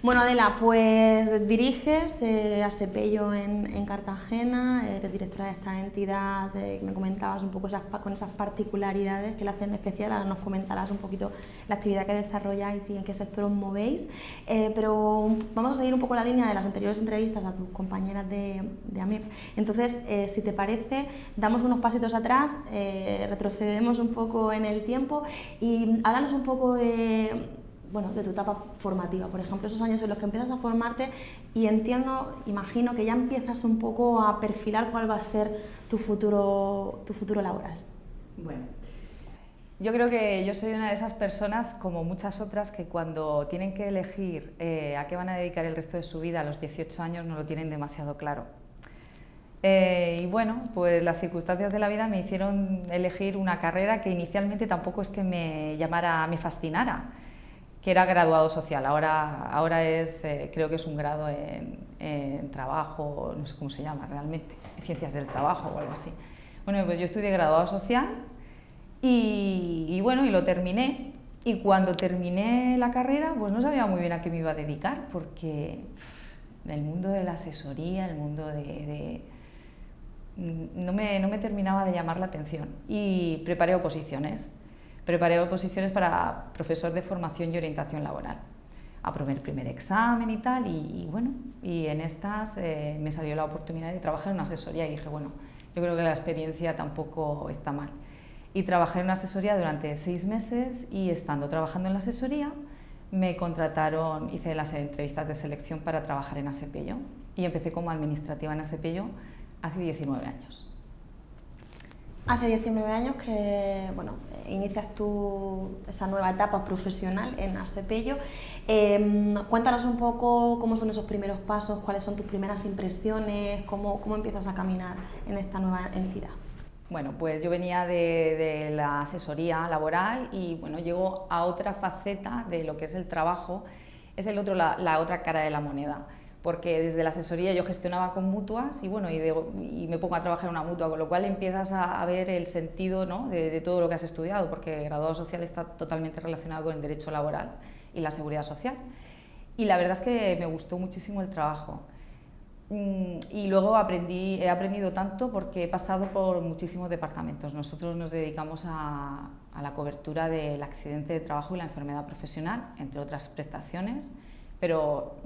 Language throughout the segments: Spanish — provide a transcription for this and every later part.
Bueno, Adela, pues diriges a Sepello en Cartagena, eres directora de esta entidad, que me comentabas un poco con esas particularidades que la hacen especial. Ahora nos comentarás un poquito la actividad que desarrolláis y en qué sector os movéis, pero vamos a seguir un poco la línea de las anteriores entrevistas a tus compañeras de AMEP. Entonces, si te parece, damos unos pasitos atrás, retrocedemos un poco en el tiempo y háblanos un poco de tu etapa formativa, por ejemplo, esos años en los que empiezas a formarte y imagino que ya empiezas un poco a perfilar cuál va a ser tu futuro laboral. Bueno, yo creo que yo soy una de esas personas, como muchas otras, que cuando tienen que elegir a qué van a dedicar el resto de su vida a los 18 años no lo tienen demasiado claro. Y bueno, pues las circunstancias de la vida me hicieron elegir una carrera que inicialmente tampoco es que me fascinara, que era graduado social. Ahora creo que es un grado en trabajo, no sé cómo se llama realmente, ciencias del trabajo o algo así. Bueno, pues yo estudié graduado social y lo terminé. Y cuando terminé la carrera, pues no sabía muy bien a qué me iba a dedicar, porque el mundo de la asesoría, el mundo no me terminaba de llamar la atención. Y preparé oposiciones para profesor de formación y orientación laboral. Aprobé el primer examen y tal, y en estas me salió la oportunidad de trabajar en una asesoría y dije, bueno, yo creo que la experiencia tampoco está mal. Y trabajé en una asesoría durante 6 meses y estando trabajando en la asesoría me contrataron, hice las entrevistas de selección para trabajar en Sepello y empecé como administrativa en Sepello hace 19 años. Hace 19 años que inicias esa nueva etapa profesional en Sepello. Cuéntanos un poco cómo son esos primeros pasos, cuáles son tus primeras impresiones, cómo empiezas a caminar en esta nueva entidad. Bueno, pues yo venía de la asesoría laboral y llego a otra faceta de lo que es el trabajo, es la otra cara de la moneda. Porque desde la asesoría yo gestionaba con mutuas y me pongo a trabajar en una mutua, con lo cual empiezas a ver el sentido, ¿no?, de todo lo que has estudiado, porque graduado social está totalmente relacionado con el derecho laboral y la seguridad social. Y la verdad es que me gustó muchísimo el trabajo. Y luego he aprendido tanto porque he pasado por muchísimos departamentos. Nosotros nos dedicamos a la cobertura del accidente de trabajo y la enfermedad profesional, entre otras prestaciones, pero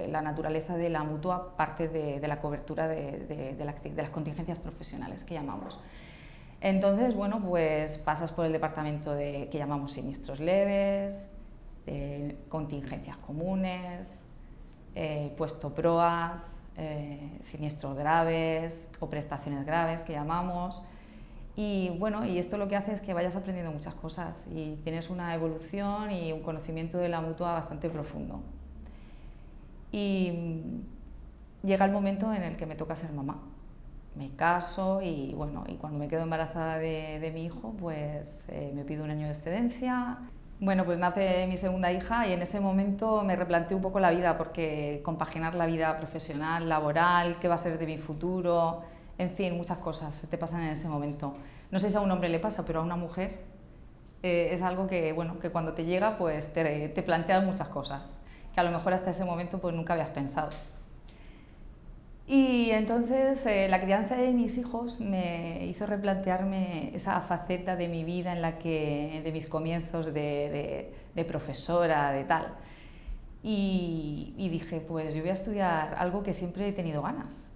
la naturaleza de la mutua parte de la cobertura de las contingencias profesionales que llamamos. Entonces, pues pasas por el departamento que llamamos siniestros leves, contingencias comunes, puesto proas, siniestros graves o prestaciones graves que llamamos. Y esto lo que hace es que vayas aprendiendo muchas cosas y tienes una evolución y un conocimiento de la mutua bastante profundo. Y llega el momento en el que me toca ser mamá. Me caso y cuando me quedo embarazada de mi hijo, pues me pido 1 año de excedencia. Pues nace mi segunda hija y en ese momento me replanteé un poco la vida, porque compaginar la vida profesional, laboral, qué va a ser de mi futuro, en fin, muchas cosas se te pasan en ese momento. No sé si a un hombre le pasa, pero a una mujer es algo que cuando te llega pues te planteas muchas cosas, que a lo mejor hasta ese momento pues nunca habías pensado. Y entonces la crianza de mis hijos me hizo replantearme esa faceta de mi vida de mis comienzos de profesora, de tal. Y dije, pues yo voy a estudiar algo que siempre he tenido ganas.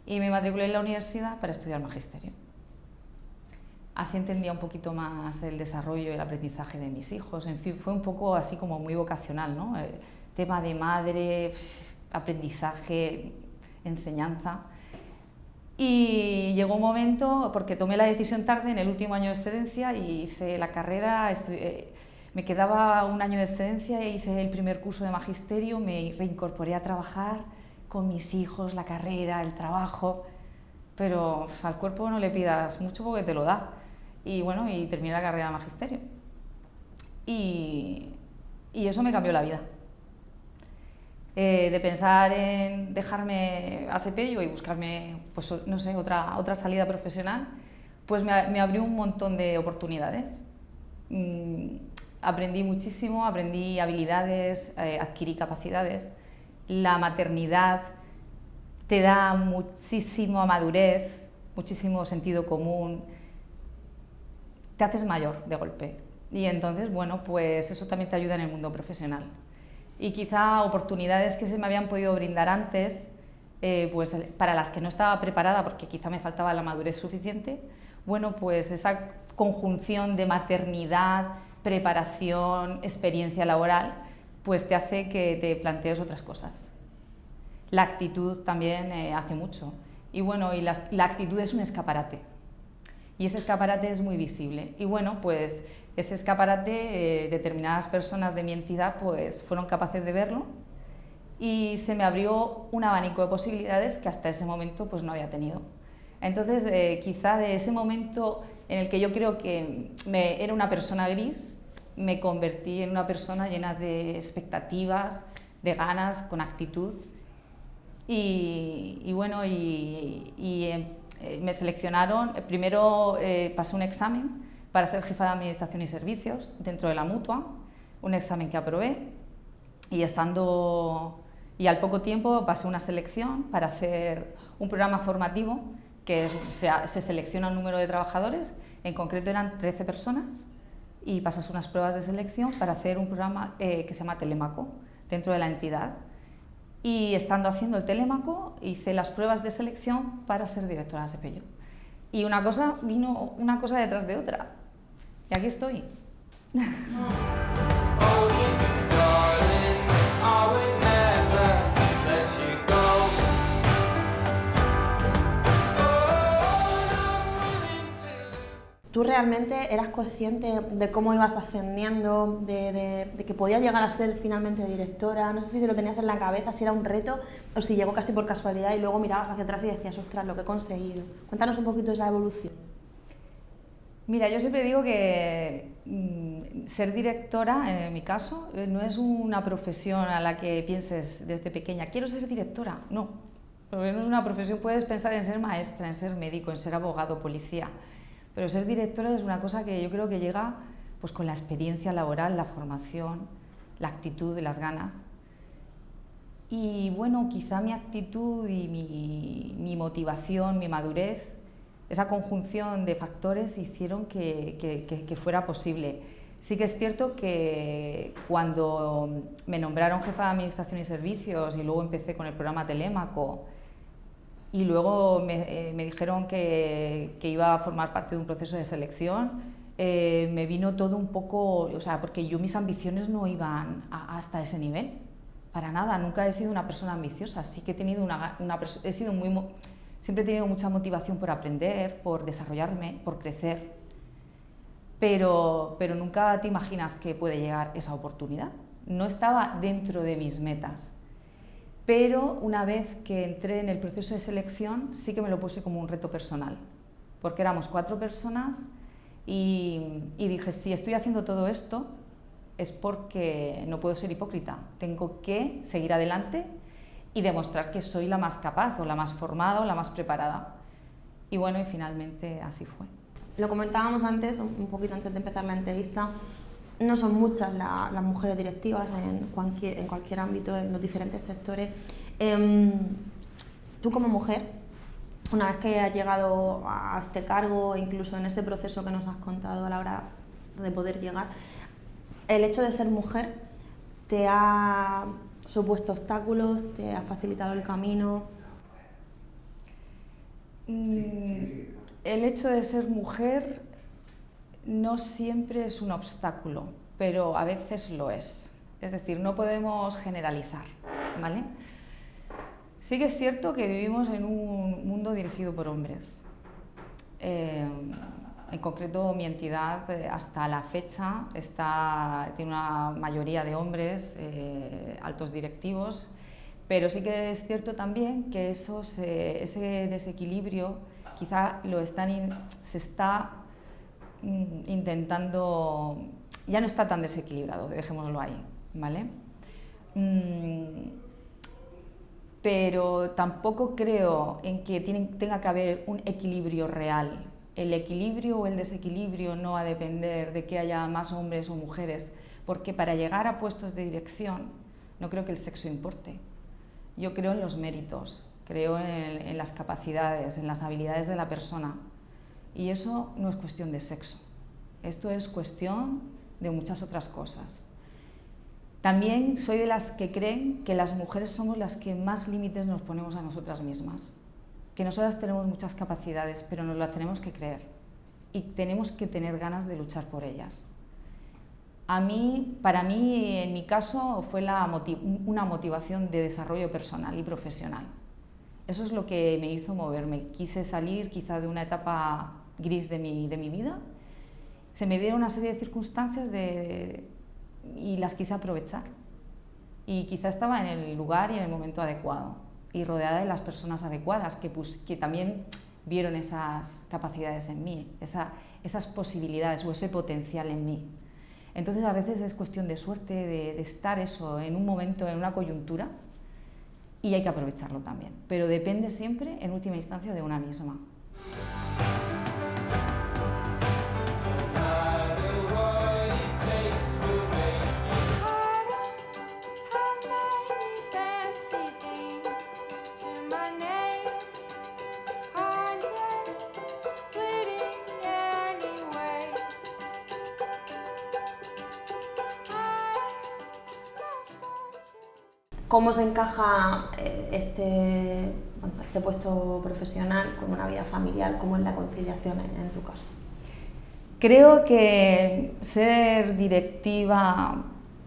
Y me matriculé en la universidad para estudiar magisterio. Así entendía un poquito más el desarrollo y el aprendizaje de mis hijos. En fin, fue un poco así como muy vocacional, ¿no? El tema de madre, aprendizaje, enseñanza. Y llegó un momento, porque tomé la decisión tarde, en el último año de excedencia, y hice la carrera, me quedaba 1 año de excedencia e hice el primer curso de magisterio, me reincorporé a trabajar con mis hijos, la carrera, el trabajo, pero al cuerpo no le pidas mucho porque te lo da. Y terminé la carrera de magisterio. Y eso me cambió la vida. De pensar en dejarme a Sepello y buscarme, pues no sé, otra salida profesional, pues me abrió un montón de oportunidades. aprendí muchísimo, aprendí habilidades, adquirí capacidades. La maternidad te da muchísima madurez, muchísimo sentido común, te haces mayor de golpe. Y entonces, bueno, pues eso también te ayuda en el mundo profesional. Y quizá oportunidades que se me habían podido brindar antes, pues para las que no estaba preparada porque quizá me faltaba la madurez suficiente, bueno, pues esa conjunción de maternidad, preparación, experiencia laboral, pues te hace que te plantees otras cosas. La actitud también hace mucho. Y bueno, y la actitud es un escaparate. Y ese escaparate es muy visible. Y bueno, pues ese escaparate, determinadas personas de mi entidad pues fueron capaces de verlo y se me abrió un abanico de posibilidades que hasta ese momento pues no había tenido. Entonces, quizá de ese momento en el que yo creo que era una persona gris, me convertí en una persona llena de expectativas, de ganas, con actitud. Y bueno, me seleccionaron, primero pasé un examen para ser jefa de Administración y Servicios dentro de la Mutua, un examen que aprobé y al poco tiempo pasé una selección para hacer un programa formativo que se selecciona un número de trabajadores, en concreto eran 13 personas y pasas unas pruebas de selección para hacer un programa que se llama Telemaco dentro de la entidad. Y estando haciendo el Telemaco hice las pruebas de selección para ser directora de Sepello. Y una cosa vino una cosa detrás de otra. Y aquí estoy. ¿Tú realmente eras consciente de cómo ibas ascendiendo, de que podías llegar a ser finalmente directora? No sé si lo tenías en la cabeza, si era un reto o si llegó casi por casualidad y luego mirabas hacia atrás y decías, ostras, lo que he conseguido. Cuéntanos un poquito de esa evolución. Mira, yo siempre digo que ser directora, en mi caso, no es una profesión a la que pienses desde pequeña, quiero ser directora, no. Porque no es una profesión, puedes pensar en ser maestra, en ser médico, en ser abogado, policía. Pero ser directora es una cosa que yo creo que llega pues, con la experiencia laboral, la formación, la actitud y las ganas. Y bueno, quizá mi actitud y mi motivación, mi madurez, esa conjunción de factores hicieron que fuera posible. Sí que es cierto que cuando me nombraron jefa de Administración y Servicios y luego empecé con el programa Telemaco, y luego me dijeron que iba a formar parte de un proceso de selección, me vino todo un poco, o sea, porque yo mis ambiciones no iban hasta ese nivel, para nada, nunca he sido una persona ambiciosa, sí que he tenido siempre he tenido mucha motivación por aprender, por desarrollarme, por crecer, pero nunca te imaginas que puede llegar esa oportunidad, no estaba dentro de mis metas. Pero una vez que entré en el proceso de selección sí que me lo puse como un reto personal, porque éramos 4 personas y dije, si estoy haciendo todo esto es porque no puedo ser hipócrita, tengo que seguir adelante y demostrar que soy la más capaz o la más formada o la más preparada. Y bueno, y finalmente así fue. Lo comentábamos antes, un poquito antes de empezar la entrevista, no son muchas las mujeres directivas en cualquier ámbito, en los diferentes sectores. Tú como mujer, una vez que has llegado a este cargo, incluso en ese proceso que nos has contado a la hora de poder llegar, ¿el hecho de ser mujer te ha supuesto obstáculos, te ha facilitado el camino? El hecho de ser mujer no siempre es un obstáculo, pero a veces lo es. Es decir, no podemos generalizar, ¿vale? Sí que es cierto que vivimos en un mundo dirigido por hombres. En concreto, mi entidad hasta la fecha tiene una mayoría de hombres altos directivos, pero sí que es cierto también que ese desequilibrio quizá se está intentando, ya no está tan desequilibrado, dejémoslo ahí, ¿vale? Pero tampoco creo en que tenga que haber un equilibrio real el equilibrio o el desequilibrio no va a depender de que haya más hombres o mujeres, porque para llegar a puestos de dirección no creo que el sexo importe. Yo creo en los méritos, creo en las capacidades, en las habilidades de la persona, y eso no es cuestión de sexo, esto es cuestión de muchas otras cosas. También soy de las que creen que las mujeres somos las que más límites nos ponemos a nosotras mismas, que nosotras tenemos muchas capacidades, pero nos las tenemos que creer y tenemos que tener ganas de luchar por ellas. Para mí, en mi caso, fue una motivación de desarrollo personal y profesional. Eso es lo que me hizo moverme. Quise salir quizá de una etapa gris de mi vida. Se me dieron una serie de circunstancias y las quise aprovechar. Y quizá estaba en el lugar y en el momento adecuado y rodeada de las personas adecuadas que también vieron esas capacidades en mí, esas posibilidades o ese potencial en mí. Entonces a veces es cuestión de suerte, de estar eso en un momento, en una coyuntura, y hay que aprovecharlo también, pero depende siempre en última instancia de una misma. ¿Cómo se encaja este puesto profesional con una vida familiar? ¿Cómo es la conciliación en tu caso? Creo que ser directiva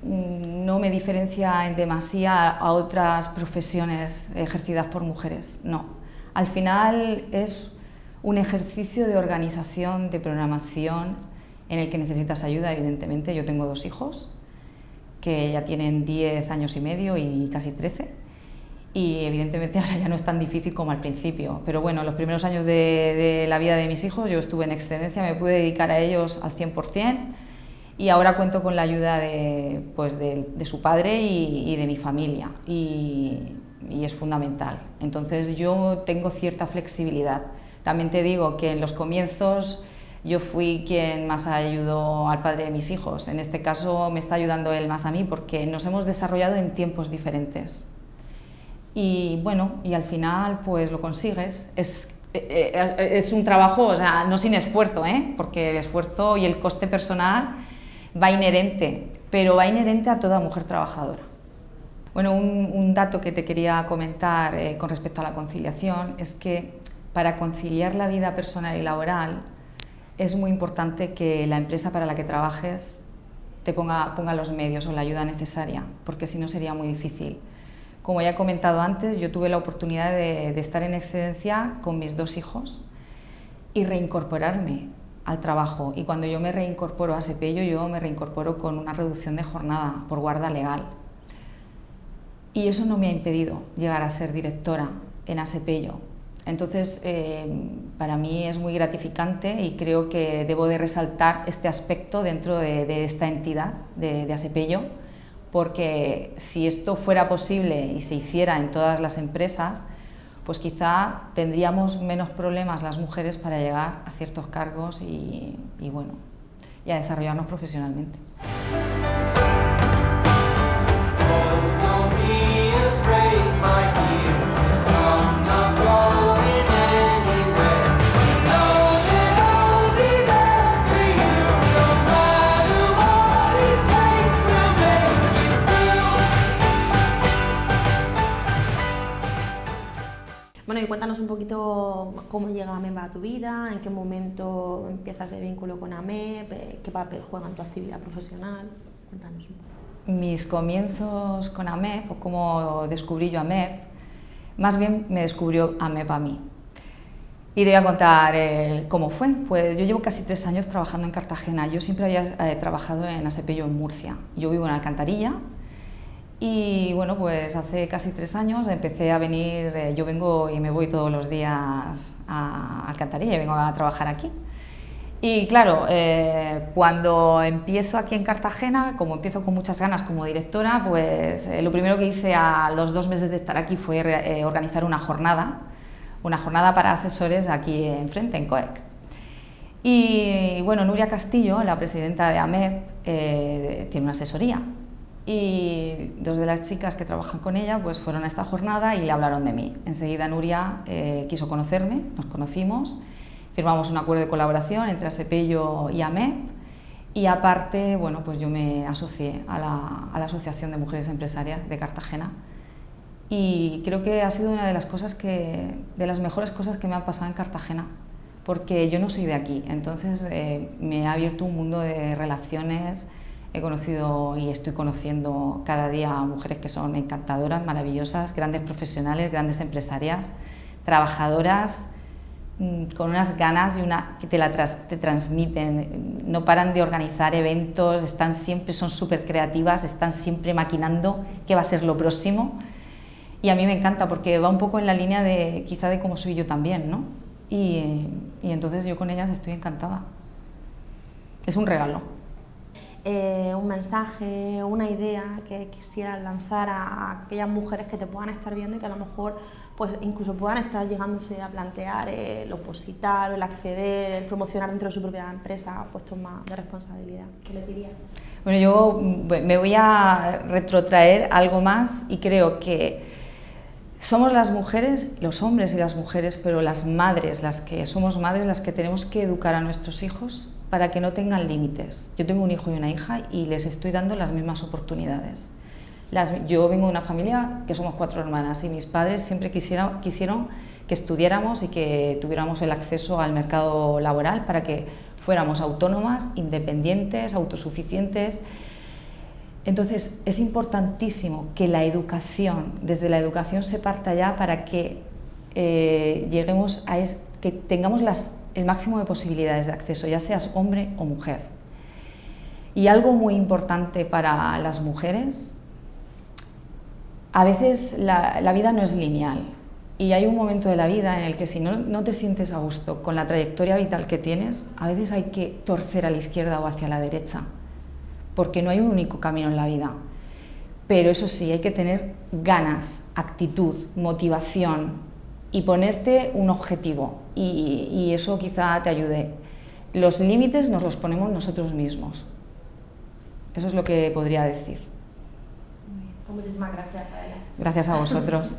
no me diferencia en demasía a otras profesiones ejercidas por mujeres, no. Al final es un ejercicio de organización, de programación, en el que necesitas ayuda, evidentemente. Yo tengo 2 hijos, que ya tienen 10 años y medio y casi 13, y evidentemente ahora ya no es tan difícil como al principio, pero bueno, los primeros años de la vida de mis hijos yo estuve en excedencia, me pude dedicar a ellos al 100%, y ahora cuento con la ayuda de su padre y de mi familia, y es fundamental. Entonces yo tengo cierta flexibilidad. También te digo que en los comienzos yo fui quien más ayudó al padre de mis hijos. En este caso me está ayudando él más a mí porque nos hemos desarrollado en tiempos diferentes. Y bueno, y al final pues lo consigues. Es un trabajo, o sea, no sin esfuerzo, porque el esfuerzo y el coste personal va inherente, pero va inherente a toda mujer trabajadora. Bueno, un dato que te quería comentar con respecto a la conciliación es que para conciliar la vida personal y laboral es muy importante que la empresa para la que trabajes te ponga los medios o la ayuda necesaria, porque si no sería muy difícil. Como ya he comentado antes, yo tuve la oportunidad de estar en excedencia con mis 2 hijos y reincorporarme al trabajo. Y cuando yo me reincorporo a Sepello, yo me reincorporo con una reducción de jornada por guarda legal. Y eso no me ha impedido llegar a ser directora en Asepello. Entonces, para mí es muy gratificante y creo que debo de resaltar este aspecto dentro de esta entidad de Asepello, porque si esto fuera posible y se hiciera en todas las empresas, pues quizá tendríamos menos problemas las mujeres para llegar a ciertos cargos y bueno, y a desarrollarnos profesionalmente. Bueno, y cuéntanos un poquito cómo llega AMEP a tu vida, en qué momento empiezas el vínculo con AMEP, qué papel juega en tu actividad profesional. Cuéntanos un poco. Mis comienzos con AMEP, o cómo descubrí yo AMEP, más bien me descubrió AMEP a mí. Y te voy a contar cómo fue. Pues yo llevo casi 3 años trabajando en Cartagena. Yo siempre había trabajado en Asepello en Murcia. Yo vivo en Alcantarilla. Y bueno, pues hace casi 3 años empecé a venir, yo vengo y me voy todos los días a Alcantarilla y vengo a trabajar aquí. Y claro, cuando empiezo aquí en Cartagena, como empiezo con muchas ganas como directora, pues lo primero que hice a los 2 meses de estar aquí fue organizar una jornada para asesores aquí enfrente, en COEC. Y bueno, Nuria Castillo, la presidenta de AMEP, tiene una asesoría. Y dos de las chicas que trabajan con ella pues fueron a esta jornada y le hablaron de mí. Enseguida Nuria quiso conocerme, nos conocimos, firmamos un acuerdo de colaboración entre Asepello y AMEP y aparte, bueno, pues yo me asocié a la Asociación de Mujeres Empresarias de Cartagena y creo que ha sido una de las mejores cosas que me han pasado en Cartagena, porque yo no soy de aquí, entonces me ha abierto un mundo de relaciones. He conocido y estoy conociendo cada día a mujeres que son encantadoras, maravillosas, grandes profesionales, grandes empresarias, trabajadoras, con unas ganas que te transmiten, no paran de organizar eventos, son súper creativas, están siempre maquinando qué va a ser lo próximo. Y a mí me encanta porque va un poco en la línea quizá de cómo soy yo también, ¿no? Y entonces yo con ellas estoy encantada. Es un regalo. Un mensaje, una idea que quisieras lanzar a aquellas mujeres que te puedan estar viendo y que a lo mejor pues incluso puedan estar llegándose a plantear el opositar, el acceder, el promocionar dentro de su propia empresa puestos más de responsabilidad. ¿Qué les dirías? Bueno, yo me voy a retrotraer algo más y creo que somos las mujeres, los hombres y las mujeres, pero las madres, las que somos madres, las que tenemos que educar a nuestros hijos para que no tengan límites. Yo tengo un hijo y una hija y les estoy dando las mismas oportunidades. Yo vengo de una familia que somos 4 hermanas y mis padres siempre quisieron que estudiáramos y que tuviéramos el acceso al mercado laboral para que fuéramos autónomas, independientes, autosuficientes. Entonces es importantísimo que desde la educación se parta ya para que lleguemos que tengamos el máximo de posibilidades de acceso, ya seas hombre o mujer. Y algo muy importante para las mujeres, a veces la vida no es lineal y hay un momento de la vida en el que si no te sientes a gusto con la trayectoria vital que tienes, a veces hay que torcer a la izquierda o hacia la derecha, porque no hay un único camino en la vida. Pero eso sí, hay que tener ganas, actitud, motivación y ponerte un objetivo y eso quizá te ayude. Los límites nos los ponemos nosotros mismos. Eso es lo que podría decir. Muy bien. Pues muchísimas gracias, Adela. Gracias a vosotros.